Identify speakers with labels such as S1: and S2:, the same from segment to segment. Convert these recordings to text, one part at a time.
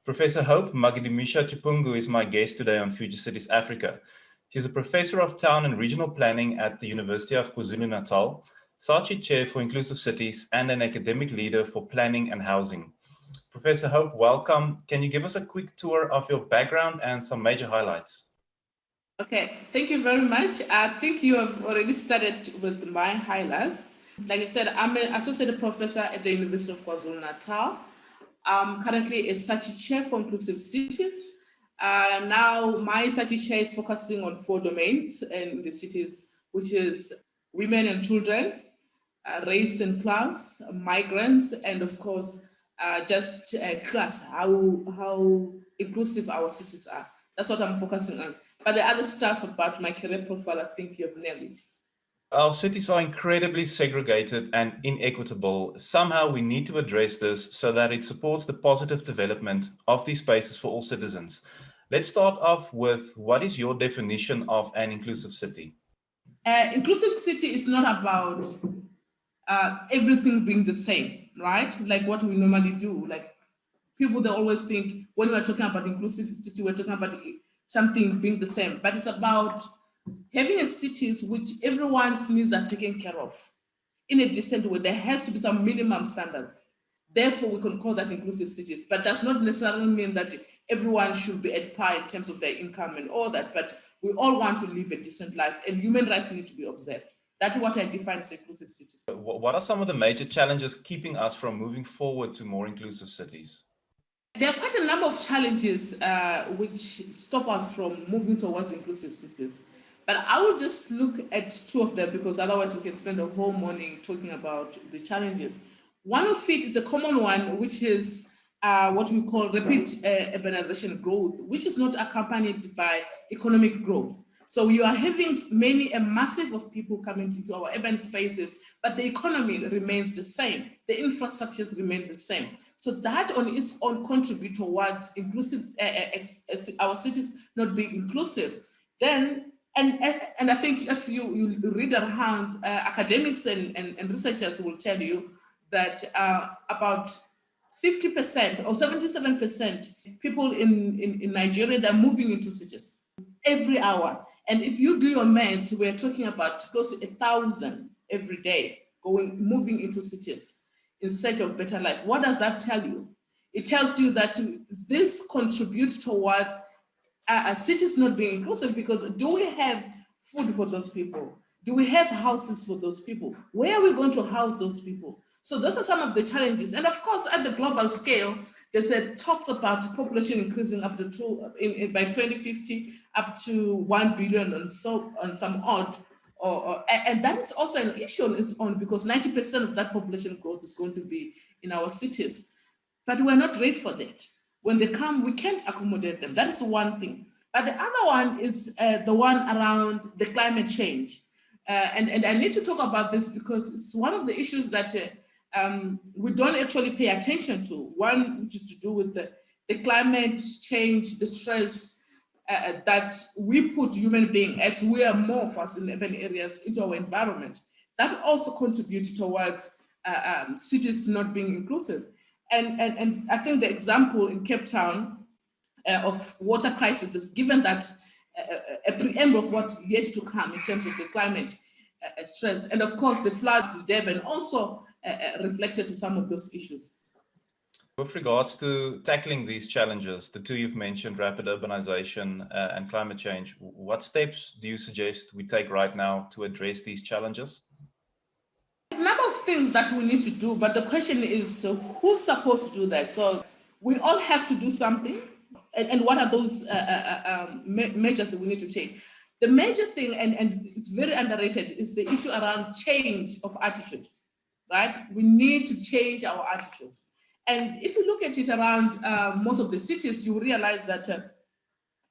S1: Professor Hope Magidimisha-Chipungu is my guest today on Future Cities Africa. She's a professor of town and regional planning at the University of KwaZulu-Natal, SARChI Chair for Inclusive Cities, and an academic leader for planning and housing. Professor Hope, welcome. Can you give us a quick tour of your background and some major highlights?
S2: Okay, thank you very much. I think you have already started with my highlights. Like I said, I'm an associate professor at the University of KwaZulu-Natal. I'm currently a SARChI Chair for Inclusive Cities. Now, my SARChI Chair is focusing on 4 domains in the cities, which is women and children, race and class, migrants, and of course, just class, how inclusive our cities are. That's what I'm focusing on. But the other stuff about my career profile, I think you've nailed it.
S1: Our cities are incredibly segregated and inequitable. Somehow we need to address this so that it supports the positive development of these spaces for all citizens. Let's start off with, what is your definition of an inclusive city?
S2: Inclusive city is not about everything being the same, right? Like what we normally do. Like people, they always think when we're talking about inclusive city, we're talking about something being the same, but it's about having a cities which everyone's needs are taken care of in a decent way. There has to be some minimum standards. Therefore, we can call that inclusive cities, but does not necessarily mean that everyone should be at par in terms of their income and all that, but we all want to live a decent life and human rights need to be observed. That's what I define as inclusive cities.
S1: What are some of the major challenges keeping us from moving forward to more inclusive cities?
S2: There are quite a number of challenges which stop us from moving towards inclusive cities. But I will just look at 2 of them because otherwise we can spend the whole morning talking about the challenges. One of it is the common one, which is what we call rapid urbanization growth, which is not accompanied by economic growth. So you are having a massive of people coming into our urban spaces, but the economy remains the same. The infrastructures remain the same. So that on its own contribute towards inclusive, our cities not being inclusive. Then, and I think if you read around, academics and researchers will tell you that about 50% or 77% people in Nigeria, they're moving into cities every hour. And if you do your maths, we're talking about close to 1,000 every day moving into cities in search of better life. What does that tell you? It tells you that this contributes towards cities not being inclusive, because do we have food for those people? Do we have houses for those people? Where are we going to house those people? So those are some of the challenges. And of course, at the global scale, there's talks about population increasing up to by 2050, up to 1 billion and so on some odd. And that is also an issue on its own, because 90% of that population growth is going to be in our cities. But we're not ready for that. When they come, we can't accommodate them. That is one thing. But the other one is the one around the climate change. And I need to talk about this because it's one of the issues that we don't actually pay attention to. One, which is to do with the climate change, the stress that we put human beings, as we are more of us in urban areas, into our environment. That also contributes towards cities not being inclusive. And I think the example in Cape Town of water crisis is given that a preamble of what's yet to come in terms of the climate stress. And of course, the floods in Durban also reflected to some of those issues.
S1: With regards to tackling these challenges, the 2 you've mentioned, rapid urbanization and climate change, what steps do you suggest we take right now to address these challenges?
S2: A number of things that we need to do, but the question is who's supposed to do that? So we all have to do something. And what are those measures that we need to take? The major thing, and it's very underrated, is the issue around change of attitude, right? We need to change our attitude. And if you look at it around most of the cities, you realize that,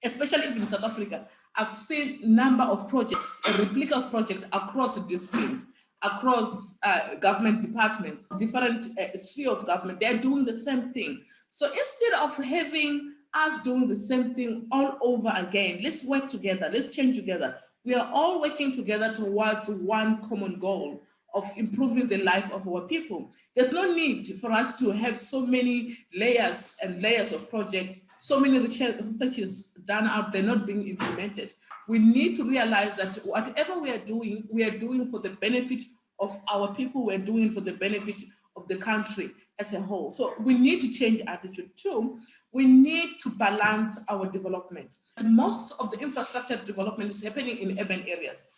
S2: especially if in South Africa, I've seen a number of projects, a replica of projects across disciplines, across government departments, different sphere of government. They're doing the same thing. So instead of having us doing the same thing all over again, let's work together, let's change together. We are all working together towards one common goal of improving the life of our people. There's no need for us to have so many layers and layers of projects, so many researches done out there not being implemented. We need to realize that whatever we are doing for the benefit of our people, we're doing for the benefit of the country as a whole. So we need to change attitude too. We need to balance our development. Most of the infrastructure development is happening in urban areas.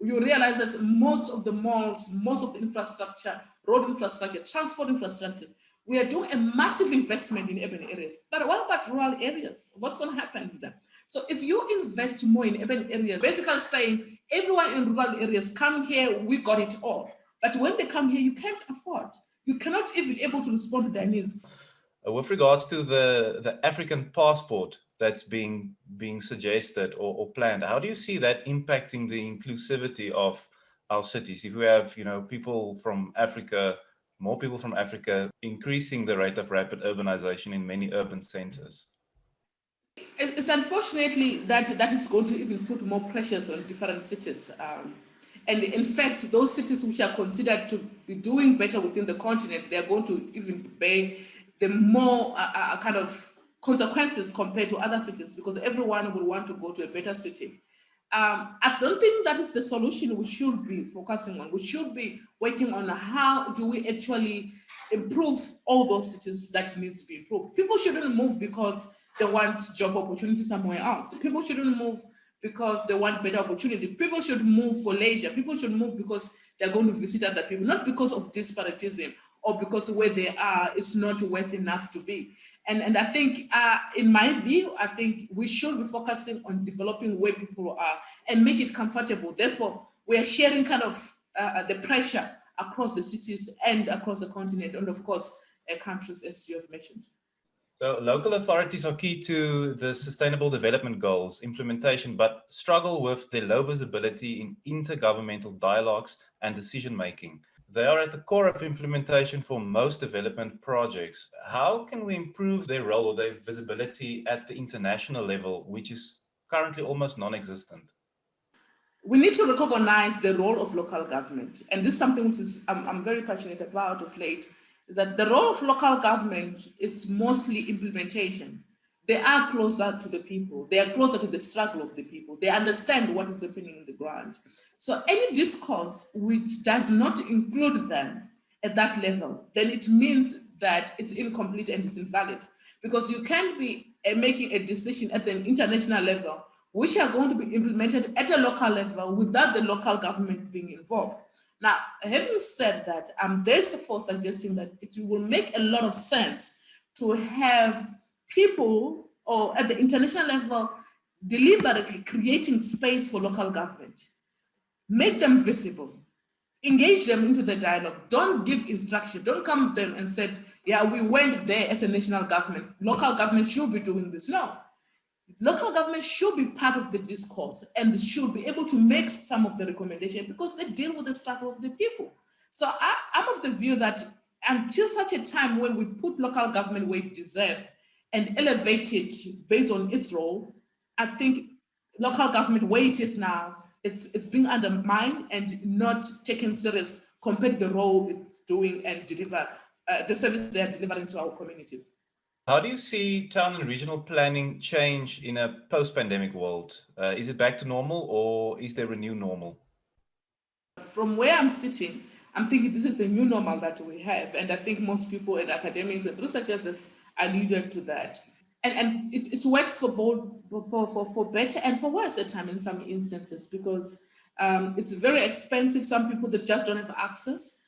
S2: You realize that most of the malls, most of the infrastructure, road infrastructure, transport infrastructures, we are doing a massive investment in urban areas. But what about rural areas? What's going to happen with them? So if you invest more in urban areas, basically saying everyone in rural areas, come here, we got it all. But when they come here, you can't afford. You cannot even be able to respond to their needs.
S1: With regards to the African passport that's being suggested or planned, how do you see that impacting the inclusivity of our cities? If we have, people from Africa, more people from Africa, increasing the rate of rapid urbanization in many urban centers?
S2: It's unfortunately that is going to even put more pressures on different cities. And in fact, those cities which are considered to be doing better within the continent, they're going to even bear the more kind of consequences compared to other cities, because everyone will want to go to a better city. I don't think that is the solution we should be focusing on. We should be working on how do we actually improve all those cities that needs to be improved. People shouldn't move because they want job opportunity somewhere else. People shouldn't move because they want better opportunity. People should move for leisure. People should move because they're going to visit other people, not because of disparitism or because where they are is not worth enough to be. And I think, in my view, I think we should be focusing on developing where people are and make it comfortable. Therefore, we are sharing kind of the pressure across the cities and across the continent, and of course, countries, as you have mentioned.
S1: So local authorities are key to the Sustainable Development Goals implementation, but struggle with their low visibility in intergovernmental dialogues and decision-making. They are at the core of implementation for most development projects. How can we improve their role or their visibility at the international level, which is currently almost non-existent?
S2: We need to recognize the role of local government. And this is something which is I'm very passionate about of late, is that the role of local government is mostly implementation. They are closer to the people. They are closer to the struggle of the people. They understand what is happening on the ground. So any discourse which does not include them at that level, then it means that it's incomplete and it's invalid. Because you can't be making a decision at the international level which are going to be implemented at a local level without the local government being involved. Now, having said that, I'm therefore suggesting that it will make a lot of sense to have people or at the international level deliberately creating space for local government. Make them visible, engage them into the dialogue. Don't give instruction. Don't come to them and say, yeah, we went there as a national government. Local government should be doing this. No. Local government should be part of the discourse and should be able to make some of the recommendations because they deal with the struggle of the people. So I'm of the view that until such a time when we put local government where it deserves and elevate it based on its role, I think local government where it is now, it's being undermined and not taken serious compared to the role it's doing and deliver the service they are delivering to our communities.
S1: How do you see town and regional planning change in a post-pandemic world? Is it back to normal or is there a new normal?
S2: From where I'm sitting, I'm thinking this is the new normal that we have. And I think most people and academics and researchers have alluded to that. And it works for both, for better and for worse at times in some instances, because it's very expensive. Some people that just don't have access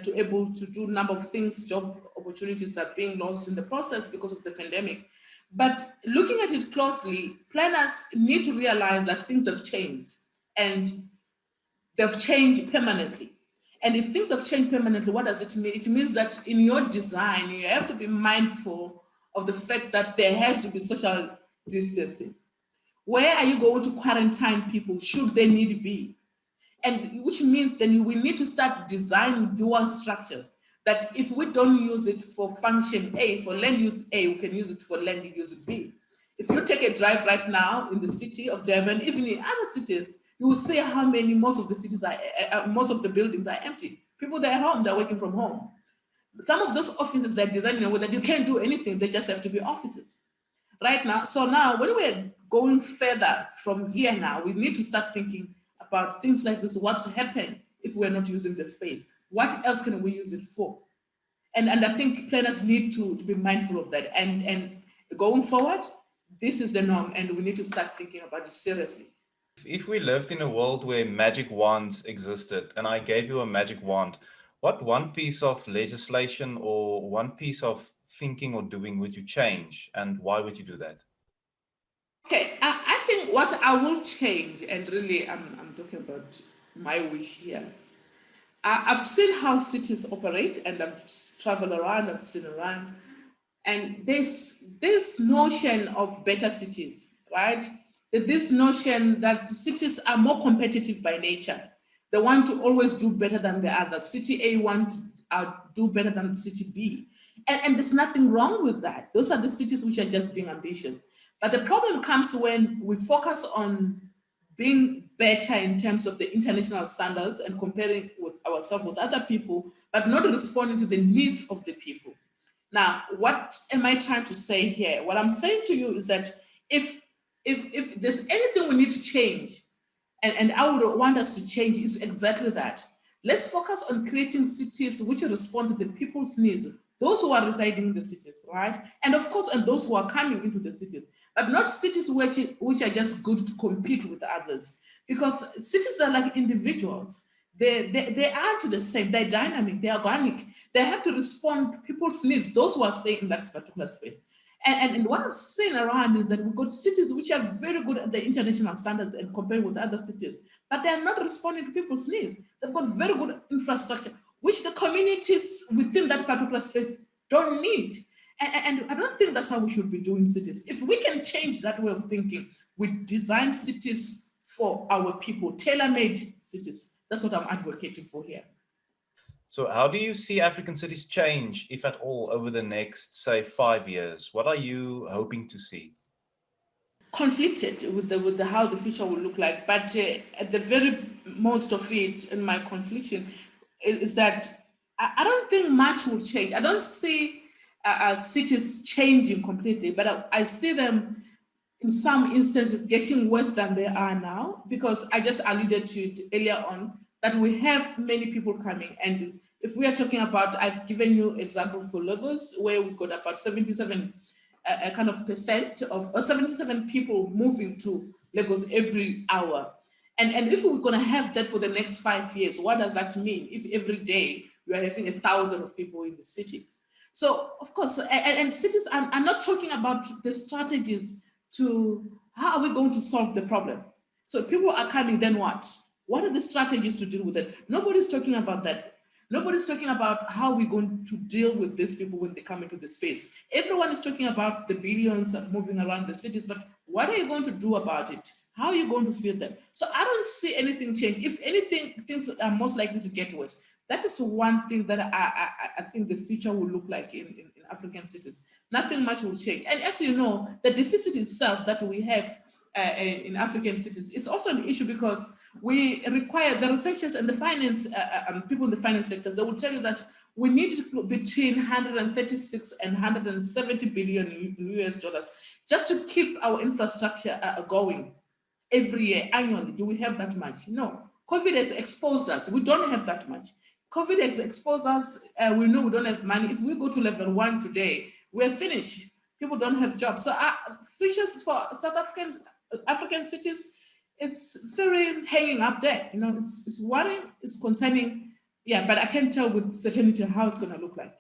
S2: to able to do a number of things, job opportunities are being lost in the process because of the pandemic. But looking at it closely, planners need to realize that things have changed and they've changed permanently. And if things have changed permanently, what does it mean? It means that in your design, you have to be mindful of the fact that there has to be social distancing. Where are you going to quarantine people should they need be? And which means then we need to start designing dual structures that if we don't use it for function A, for land use A, we can use it for land use B. If you take a drive right now in the city of Durban, even in other cities, you will see how many, most of the cities are, most of the buildings are empty. People, they're at home, they're working from home. Some of those offices, they're designed in a way that you can't do anything, they just have to be offices right now. So now when we're going further from here now, we need to start thinking about things like this. What to happen if we're not using the space? What else can we use it for? And I think planners need to be mindful of that. And going forward, this is the norm, and we need to start thinking about it seriously.
S1: If we lived in a world where magic wands existed and I gave you a magic wand, what one piece of legislation or one piece of thinking or doing would you change, and why would you do that?
S2: Okay, I think what I will change, and really I'm talking about my wish here. I've seen how cities operate, and I've traveled around, I've seen around, and there's this notion of better cities, right? This notion that cities are more competitive by nature. They want to always do better than the other. City A want to do better than city B. And there's nothing wrong with that. Those are the cities which are just being ambitious. But the problem comes when we focus on being better in terms of the international standards and comparing with ourselves with other people, but not responding to the needs of the people. Now, what am I trying to say here? What I'm saying to you is that if there's anything we need to change, and I would want us to change, is exactly that. Let's focus on creating cities which respond to the people's needs, those who are residing in the cities, right? And of course, and those who are coming into the cities, but not cities which are just good to compete with others. Because cities are like individuals. They aren't the same. They're dynamic, they're organic. They have to respond to people's needs, those who are staying in that particular space. And what I've seen around is that we've got cities which are very good at the international standards and compared with other cities, but they're not responding to people's needs. They've got very good infrastructure, which the communities within that particular space don't need. And I don't think that's how we should be doing cities. If we can change that way of thinking, we design cities for our people, tailor-made cities. That's what I'm advocating for here.
S1: So how do you see African cities change, if at all, over the next, say, 5 years? What are you hoping to see?
S2: Conflicted with the how the future will look like, but at the very most of it, in my confliction, is that I don't think much will change. I don't see cities changing completely, but I see them in some instances getting worse than they are now, because I just alluded to it earlier on that we have many people coming. And if we are talking about, I've given you example for Lagos, where we've got about 77 a kind of percent of, or 77 people moving to Lagos every hour. And if we're going to have that for the next 5 years, what does that mean if every day we are having 1,000 of people in the city? So, of course, and cities, I'm not talking about the strategies to how are we going to solve the problem. So people are coming, then what? What are the strategies to deal with it? Nobody's talking about that. Nobody's talking about how we're going to deal with these people when they come into the space. Everyone is talking about the billions moving around the cities, but what are you going to do about it? How are you going to feed them? So I don't see anything change. If anything, things are most likely to get worse. That is one thing that I think the future will look like in African cities. Nothing much will change. And as you know, the deficit itself that we have in African cities is also an issue, because we require the researchers and the finance people in the finance sectors. They will tell you that we need between 136 and 170 billion US dollars just to keep our infrastructure going every year, annually. Do we have that much? No. COVID has exposed us. We don't have that much. COVID has exposed us. We know we don't have money. If we go to level 1 today, we're finished. People don't have jobs. So futures for South African cities, it's very hanging up there. You know, it's worrying, it's concerning. Yeah, but I can't tell with certainty how it's going to look like.